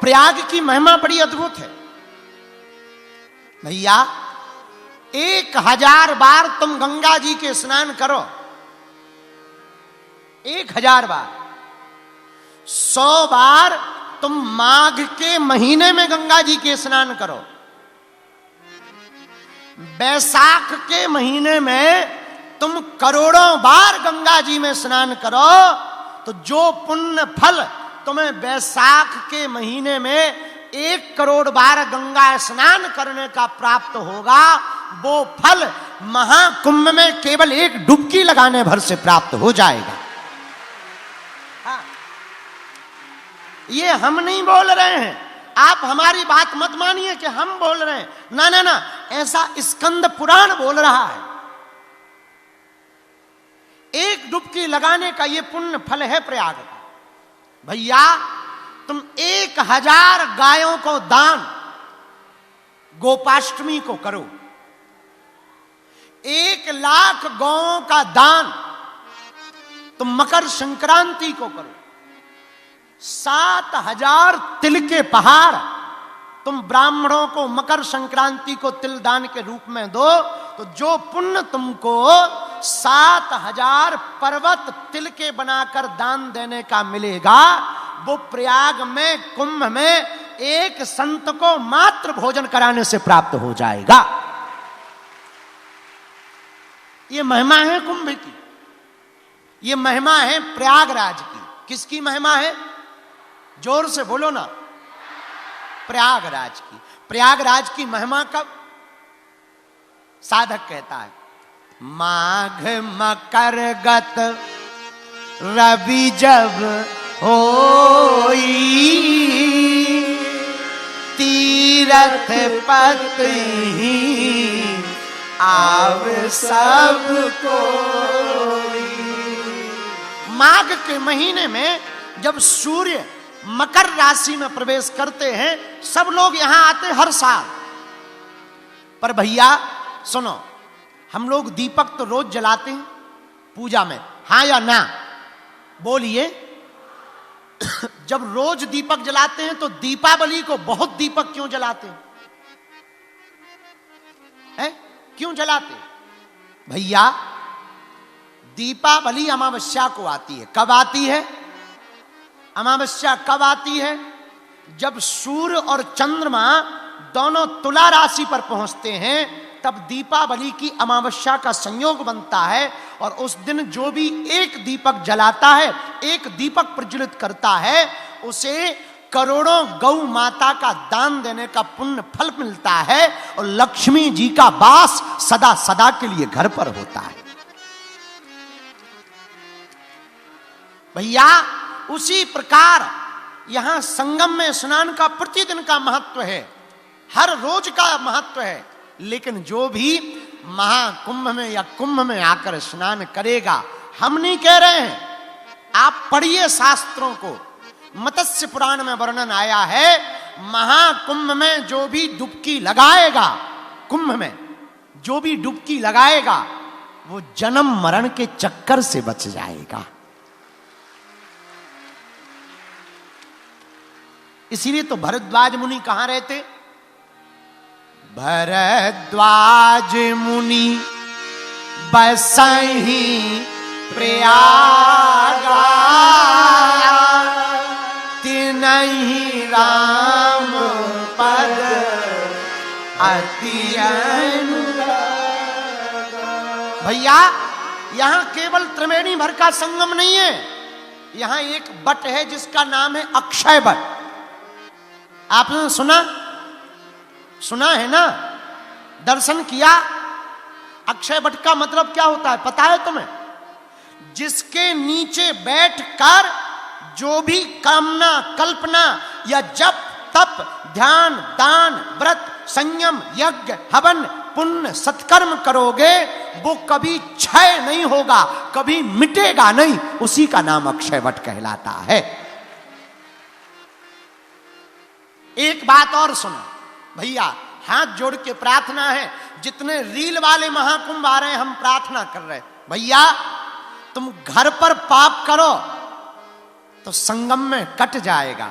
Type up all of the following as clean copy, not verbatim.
प्रयाग की महिमा बड़ी अद्भुत है भैया। 1000 बार तुम गंगा जी के स्नान करो, 1000 बार। 100 बार तुम माघ के महीने में गंगा जी के स्नान करो, बैसाख के महीने में तुम करोड़ों बार गंगा जी में स्नान करो, तो जो पुण्य फल तुम्हें वैशाख के महीने में 1 करोड़ बार गंगा स्नान करने का प्राप्त होगा, वो फल महाकुंभ में केवल 1 डुबकी लगाने भर से प्राप्त हो जाएगा। हाँ। ये हम नहीं बोल रहे हैं, आप हमारी बात मत मानिए कि हम बोल रहे हैं, ना ना ना, ऐसा स्कंद पुराण बोल रहा है। 1 डुबकी लगाने का ये पुण्य फल है प्रयाग का। भैया तुम 1000 गायों को दान गोपाष्टमी को करो, 1,00,000 गौओं का दान तुम मकर संक्रांति को करो, 7000 तिल के पहाड़ तुम ब्राह्मणों को मकर संक्रांति को तिल दान के रूप में दो, तो जो पुण्य तुमको 7000 पर्वत तिल के बनाकर दान देने का मिलेगा, वो प्रयाग में कुंभ में 1 संत को मात्र भोजन कराने से प्राप्त हो जाएगा। ये महिमा है कुंभ की, ये महिमा है प्रयागराज की। किसकी महिमा है? जोर से बोलो ना। प्रयागराज की। प्रयागराज की महिमा कब? साधक कहता है, माघ मकर गत रवि जब होई, तीरथ पति आव सब कोई। माघ के महीने में जब सूर्य मकर राशि में प्रवेश करते हैं, सब लोग यहां आते हर साल। पर भैया सुनो, हम लोग दीपक तो रोज जलाते हैं पूजा में, हाँ या ना? बोलिए। जब रोज दीपक जलाते हैं तो दीपावली को बहुत दीपक क्यों जलाते हैं? क्यों जलाते? भैया दीपावली अमावस्या को आती है। कब आती है? अमावस्या कब आती है? जब सूर्य और चंद्रमा दोनों तुला राशि पर पहुंचते हैं, तब दीपावली की अमावस्या का संयोग बनता है। और उस दिन जो भी 1 दीपक जलाता है, 1 दीपक प्रज्वलित करता है, उसे करोड़ों गौ माता का दान देने का पुण्य फल मिलता है, और लक्ष्मी जी का वास सदा सदा के लिए घर पर होता है। भैया उसी प्रकार यहां संगम में स्नान का प्रतिदिन का महत्व है, हर रोज का महत्व है। लेकिन जो भी महाकुंभ में या कुंभ में आकर स्नान करेगा, हम नहीं कह रहे हैं, आप पढ़िए शास्त्रों को। मत्स्य पुराण में वर्णन आया है, महाकुंभ में जो भी डुबकी लगाएगा, कुंभ में जो भी डुबकी लगाएगा, वो जन्म मरण के चक्कर से बच जाएगा। इसीलिए तो भरद्वाज मुनि कहां रहते? भरद्वाज मुनि बसहि प्रयागा, तिनहि राम पद अति अनुरागा। भैया यहां केवल त्रिवेणी भर का संगम नहीं है, यहां एक बट है जिसका नाम है अक्षय बट। आपने सुना है ना? दर्शन किया? अक्षय बट का मतलब क्या होता है पता है तुम्हें? जिसके नीचे बैठकर जो भी कामना, कल्पना या जप, तप, ध्यान, दान, व्रत, संयम, यज्ञ, हवन, पुण्य, सत्कर्म करोगे, वो कभी क्षय नहीं होगा, कभी मिटेगा नहीं। उसी का नाम अक्षय वट कहलाता है। एक बात और सुनो भैया, हाथ जोड़ के प्रार्थना है, जितने रील वाले महाकुंभ आ रहे हैं, हम प्रार्थना कर रहे हैं, भैया तुम घर पर पाप करो तो संगम में कट जाएगा,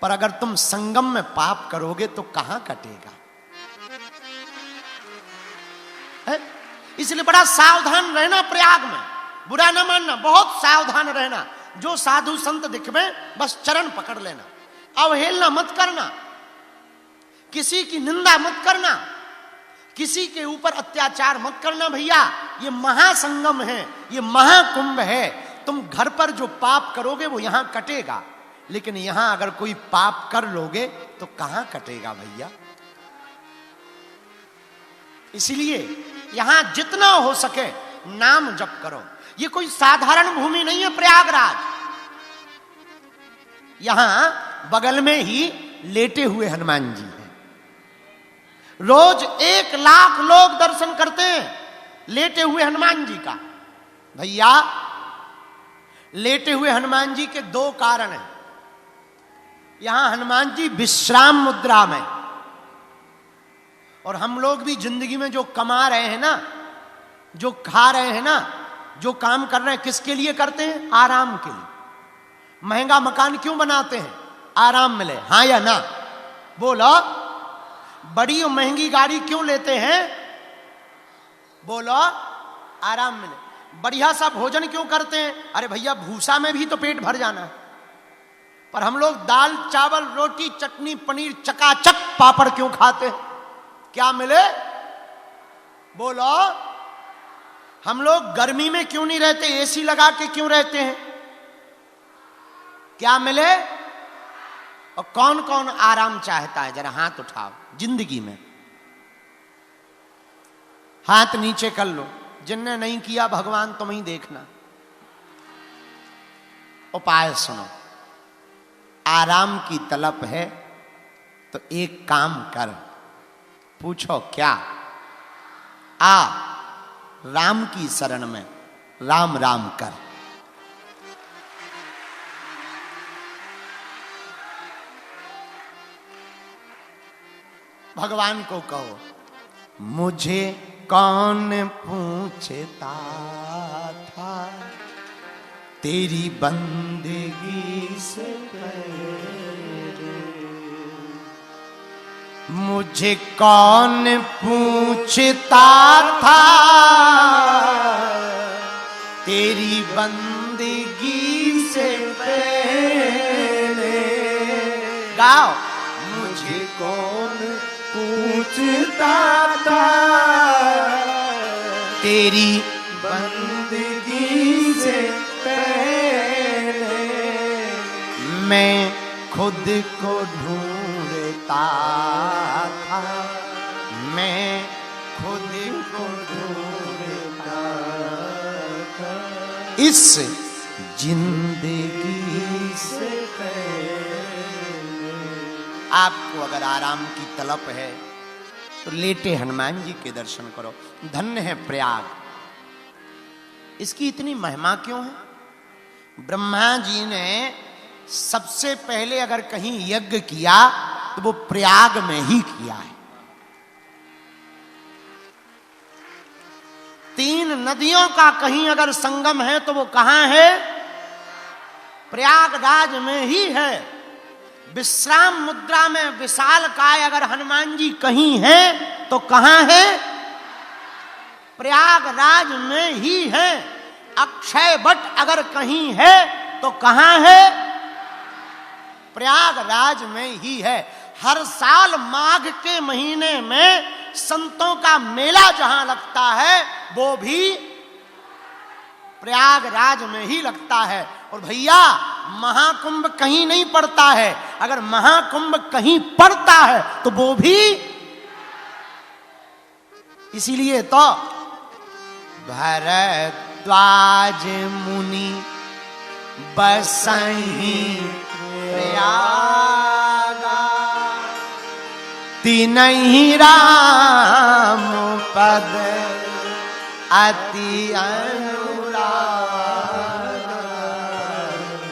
पर अगर तुम संगम में पाप करोगे तो कहां कटेगा? है? इसलिए बड़ा सावधान रहना प्रयाग में, बुरा ना मानना, बहुत सावधान रहना। जो साधु संत दिखवे बस चरण पकड़ लेना, अवहेलना मत करना, किसी की निंदा मत करना, किसी के ऊपर अत्याचार मत करना। भैया ये महासंगम है, ये महाकुंभ है। तुम घर पर जो पाप करोगे वो यहां कटेगा, लेकिन यहां अगर कोई पाप कर लोगे तो कहां कटेगा भैया? इसलिए यहां जितना हो सके नाम जप करो। ये कोई साधारण भूमि नहीं है प्रयागराज। यहां बगल में ही लेटे हुए हनुमान जी हैं। रोज 1 लाख लोग दर्शन करते हैं लेटे हुए हनुमान जी का। भैया लेटे हुए हनुमान जी के 2 कारण हैं। यहां हनुमान जी विश्राम मुद्रा में, और हम लोग भी जिंदगी में जो कमा रहे हैं ना, जो खा रहे हैं ना, जो काम कर रहे हैं, किसके लिए करते हैं? आराम के लिए। महंगा मकान क्यों बनाते हैं? आराम मिले, हां या ना बोलो। बड़ी और महंगी गाड़ी क्यों लेते हैं? बोलो, आराम मिले। बढ़िया सा भोजन क्यों करते हैं? अरे भैया भूसा में भी तो पेट भर जाना है। पर हम लोग दाल चावल रोटी चटनी पनीर चकाचक पापड़ क्यों खाते हैं? क्या मिले? बोलो। हम लोग गर्मी में क्यों नहीं रहते? एसी लगा के क्यों रहते हैं? क्या मिले? और कौन कौन आराम चाहता है? जरा हाथ उठाओ। जिंदगी में हाथ नीचे कर लो। जिनने नहीं किया भगवान तुम ही देखना। उपाय सुनो। आराम की तलब है तो एक काम कर। पूछो क्या? आ राम की शरण में राम राम कर। भगवान को कहो, मुझे कौन पूछता था तेरी बंदगी से पहले, मुझे कौन पूछता था तेरी बंदगी से पहले। गाओ। मुझे कौन पूछता था तेरी बंदगी से पहले, मैं खुद को ढूंढता था, मैं खुद को ढूंढता था इस जिंदगी से पहले। आपको अगर आराम की तलब है तो लेटे हनुमान जी के दर्शन करो। धन्य है प्रयाग। इसकी इतनी महिमा क्यों है? ब्रह्मा जी ने सबसे पहले अगर कहीं यज्ञ किया तो वो प्रयाग में ही किया है। 3 नदियों का कहीं अगर संगम है तो वो कहां है? प्रयागराज में ही है। विश्राम मुद्रा में विशाल काय अगर हनुमान जी कहीं हैं तो कहां है? प्रयागराज में ही है। अक्षय वट अगर कहीं है तो कहां है? प्रयागराज में ही है। हर साल माघ के महीने में संतों का मेला जहां लगता है वो भी प्रयागराज में ही लगता है। और भैया महाकुंभ कहीं नहीं पड़ता है। अगर महाकुंभ कहीं पड़ता है तो वो भी इसीलिए तो भरद्वाज मुनि बसहि प्रयागा, तिनहि राम पद अति अनुरागा।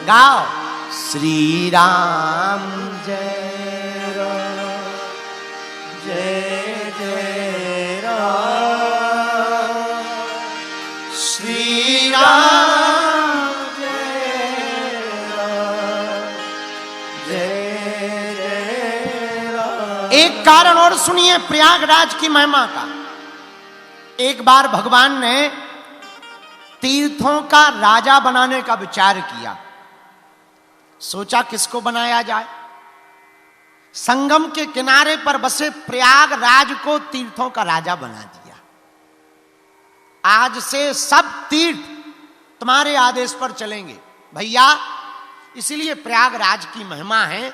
गाओ। श्री राम जय राम जय जय राम, श्री राम जय राम जय एक कारण और सुनिए प्रयागराज की महिमा का। एक बार भगवान ने तीर्थों का राजा बनाने का विचार किया। सोचा किसको बनाया जाए। संगम के किनारे पर बसे प्रयागराज को तीर्थों का राजा बना दिया। आज से सब तीर्थ तुम्हारे आदेश पर चलेंगे भैया। इसीलिए प्रयागराज की महिमा है।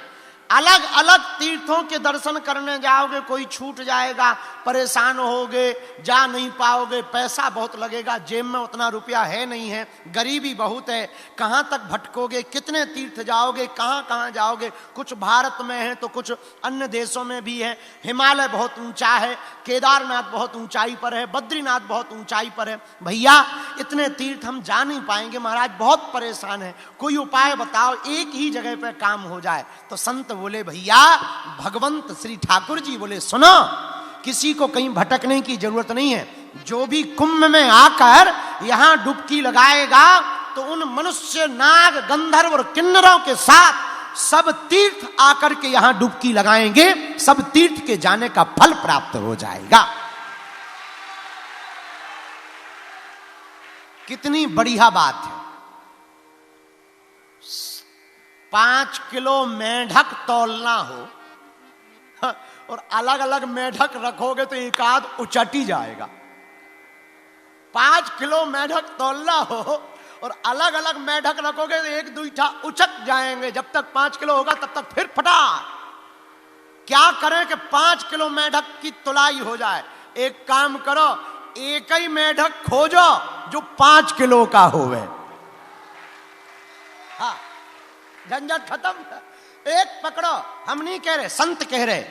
अलग अलग तीर्थों के दर्शन करने जाओगे, कोई छूट जाएगा, परेशान होगे, जा नहीं पाओगे, पैसा बहुत लगेगा, जेब में उतना रुपया है नहीं है, गरीबी बहुत है, कहाँ तक भटकोगे, कितने तीर्थ जाओगे, कहाँ कहाँ जाओगे। कुछ भारत में है तो कुछ अन्य देशों में भी है। हिमालय बहुत ऊंचा है, केदारनाथ बहुत ऊंचाई पर है, बद्रीनाथ बहुत ऊंचाई पर है। भैया इतने तीर्थ हम जा नहीं पाएंगे महाराज, बहुत परेशान है, कोई उपाय बताओ एक ही जगह पर काम हो जाए। तो संत बोले भैया, भगवंत श्री ठाकुर जी बोले सुनो, किसी को कहीं भटकने की जरूरत नहीं है। जो भी कुंभ में आकर यहां डुबकी लगाएगा तो उन मनुष्य, नाग, गंधर्व और किन्नरों के साथ सब तीर्थ आकर के यहां डुबकी लगाएंगे, सब तीर्थ के जाने का फल प्राप्त हो जाएगा। कितनी बढ़िया बात है। 5 किलो मेढक तौलना हो और अलग अलग मेढक रखोगे तो एक आध उचट ही जाएगा। 5 किलो मेढक तौलना हो और अलग अलग मेढक रखोगे तो एक दूठा उचक जाएंगे। जब तक 5 किलो होगा तब तक फिर फटा। क्या करें कि 5 किलो मेढक की तुलाई हो जाए। एक काम करो, एक ही मेढक खोजो जो 5 किलो का होवे। हाँ, झंझट खत्म। एक पकड़ो। हम नहीं कह रहे, संत कह रहे,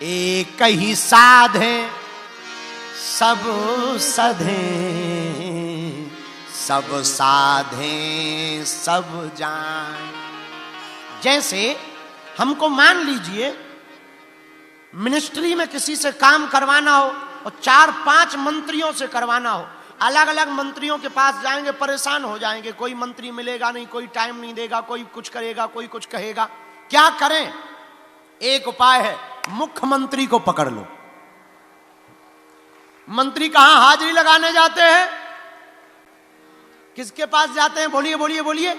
एक ही साधे सब सधे, सब साधे सब जान। जैसे हमको मान लीजिए मिनिस्ट्री में किसी से काम करवाना हो और 4-5 मंत्रियों से करवाना हो। अलग अलग मंत्रियों के पास जाएंगे, परेशान हो जाएंगे, कोई मंत्री मिलेगा नहीं, कोई टाइम नहीं देगा, कोई कुछ करेगा, कोई कुछ कहेगा। क्या करें? एक उपाय है, मुख्यमंत्री को पकड़ लो। मंत्री कहां हाजिरी लगाने जाते हैं? किसके पास जाते हैं? बोलिए बोलिए बोलिए।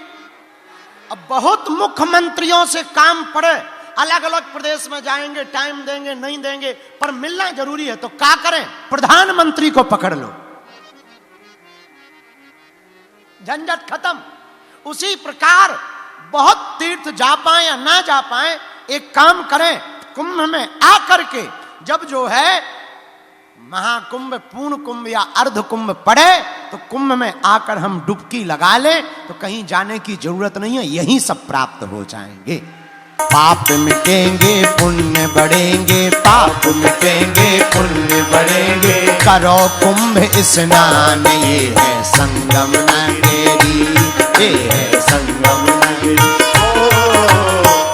अब बहुत मुख्यमंत्रियों से काम पड़े, अलग अलग प्रदेश में जाएंगे, टाइम देंगे नहीं देंगे, पर मिलना जरूरी है। तो क्या करें? प्रधानमंत्री को पकड़ लो, झंझट खत्म। उसी प्रकार बहुत तीर्थ जा पाए या ना जा पाए, एक काम करें, कुंभ में आकर के जब जो है महाकुंभ, पूर्ण कुंभ या अर्ध कुंभ पड़े तो कुंभ में आकर हम डुबकी लगा लें तो कहीं जाने की जरूरत नहीं है, यहीं सब प्राप्त हो जाएंगे। पाप मिटेंगे पुण्य बढ़ेंगे, पाप मिटेंगे पुण्य बढ़ेंगे, करो कुंभ स्नान, ये है संगम नगरी, ये है संगम नगरी।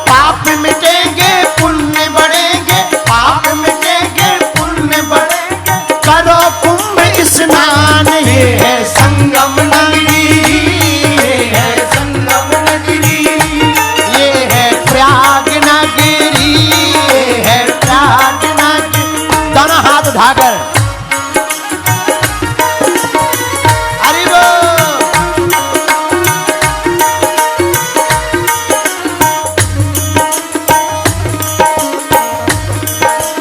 पाप मिटेंगे पुण्य बढ़ेंगे, पाप मिटेंगे पुण्य बढ़ेंगे, करो कुंभ स्नान, ये है संगम नगरी, ये है संगम नगरी, ये है प्रयाग नगरी, ये है प्रयाग नगरी। दोनों हाथ उठाकर हरि बोल।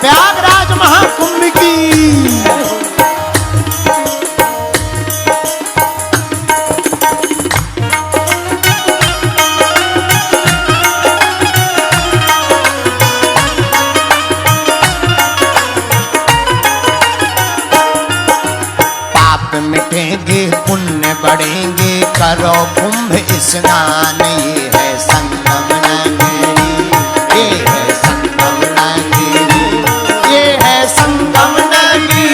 प्रयागराज महाकुंभ की मिटेंगे पुण्य बढ़ेंगे, करो कुंभ स्नान, ये है संगम नगरी, ये है संगम नगरी, ये है संगम नगरी,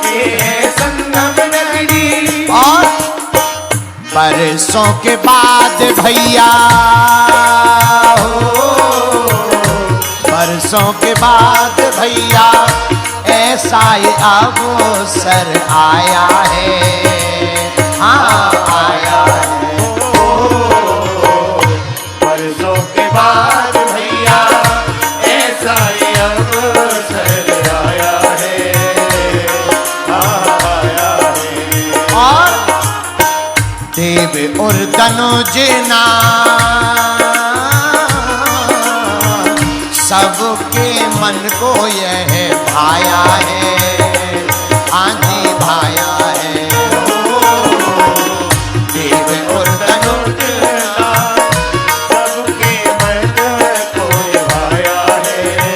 ये है संगम नगरी। और बरसों के बाद भैया हो, बरसों के बाद भैया ऐसा ही अवसर आया है, हाँ आया है। बरसों के बाद भैया ऐसा ही अवसर तनुज ना सबके मन को यह भाया है, आंधी भाया है। देव और तनुज ना सबके मन को भाया है,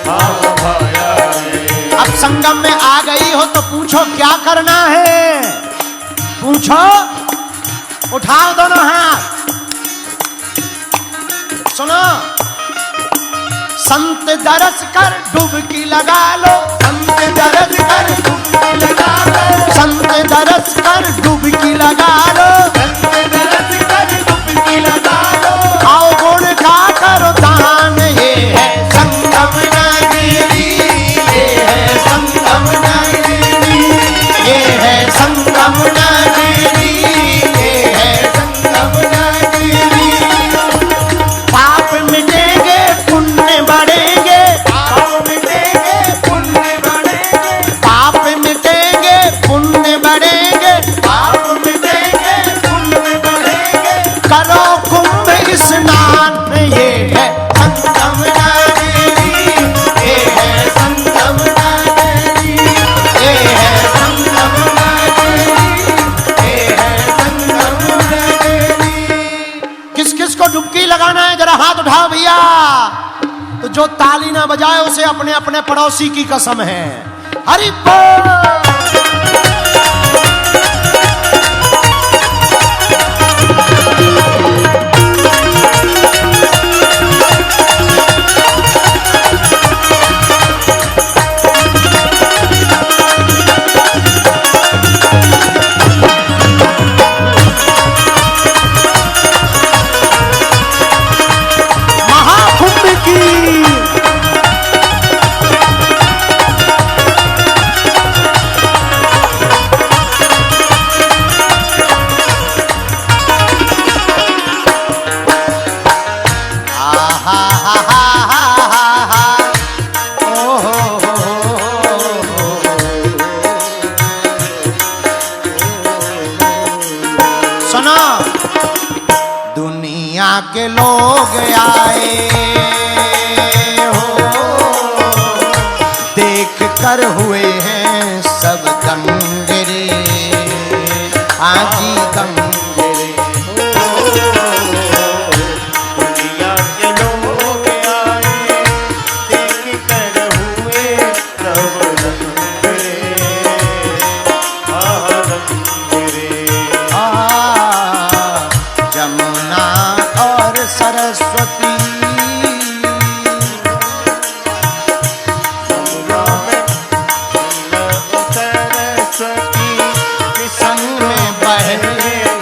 भाया है। अब संगम में आ गई हो तो पूछो क्या करना है, पूछो। उठाओ दोनों हाथ, सुनो। संत दरस कर डुबकी लगा लो, संत दरस कर डुबकी लगा लो, संत दरस कर डुबकी लगा लो, संत दरस कर डुबकी लगा लो। आओ गुण का करो दान, ये है संगम नगरी, ये है संगम नगरी, ये है संगम नगरी, ये है संगम नगरी। पाप मिटेंगे पुण्य बढ़ेंगे, पाप मिटेंगे पुण्य बढ़ेंगे, पाप मिटेंगे पुण्य बढ़ेंगे, पाप मिटेंगे पुण्य बढ़ेंगे। करो कुंभ स्नान, ये है संगम नगरी, ये है संगम नगरी, ये है संगम नगरी, ये है संगम नगरी। किस किस को डुबकी लगाना है जरा हाथ उठाओ भैया। तो जो ताली ना बजाए उसे अपने अपने पड़ोसी की कसम है। हरि बोल। महाकुंभ की सुनो। दुनिया के लोग आए हो, देख कर हुए हैं सब गंगरे, आजी गंगरे। दुनिया के लोग आए, देख कर हुए सब गंगरे, जमुना और सरस्वती, सरस्वती के संग में बहे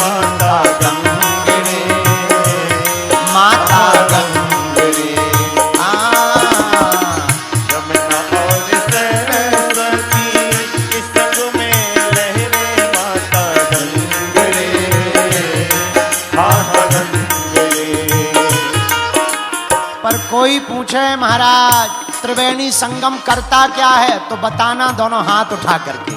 माता गंगरे, माता गंगरे। जमुना और सरस्वती के संग में लहरे माता गंगरे, माता गंगरे। पर कोई पूछे महाराज त्रिवेणी संगम करता क्या है, तो बताना दोनों हाथ उठा करके।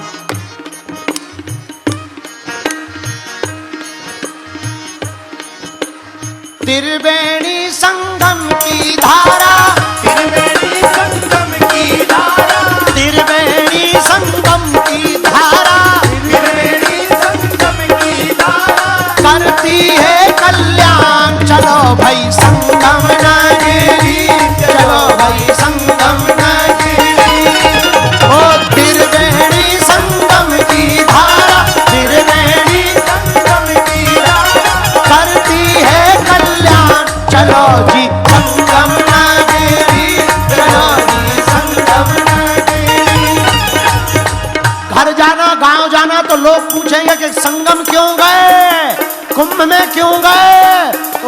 त्रिवेणी संगम की धारा, त्रिवेणी संगम की धारा, त्रिवेणी संगम की धारा, त्रिवेणी संगम की धारा करती है कल्याण। चलो भाई संगम नगरी, चलो भाई संगम नगरी। ओ त्रिवेणी संगम की धारा, त्रिवेणी संगम की धारा करती है कल्याण। चलो जी संगम नगरी, चलो जी संगम नगरी। घर जाना गांव जाना तो लोग पूछेंगे कि संगम क्यों गए, कुंभ में क्यों गए।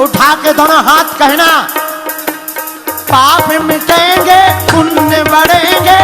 उठा के दोनों हाथ कहना, पाप मिटेंगे पुण्य बढ़ेंगे,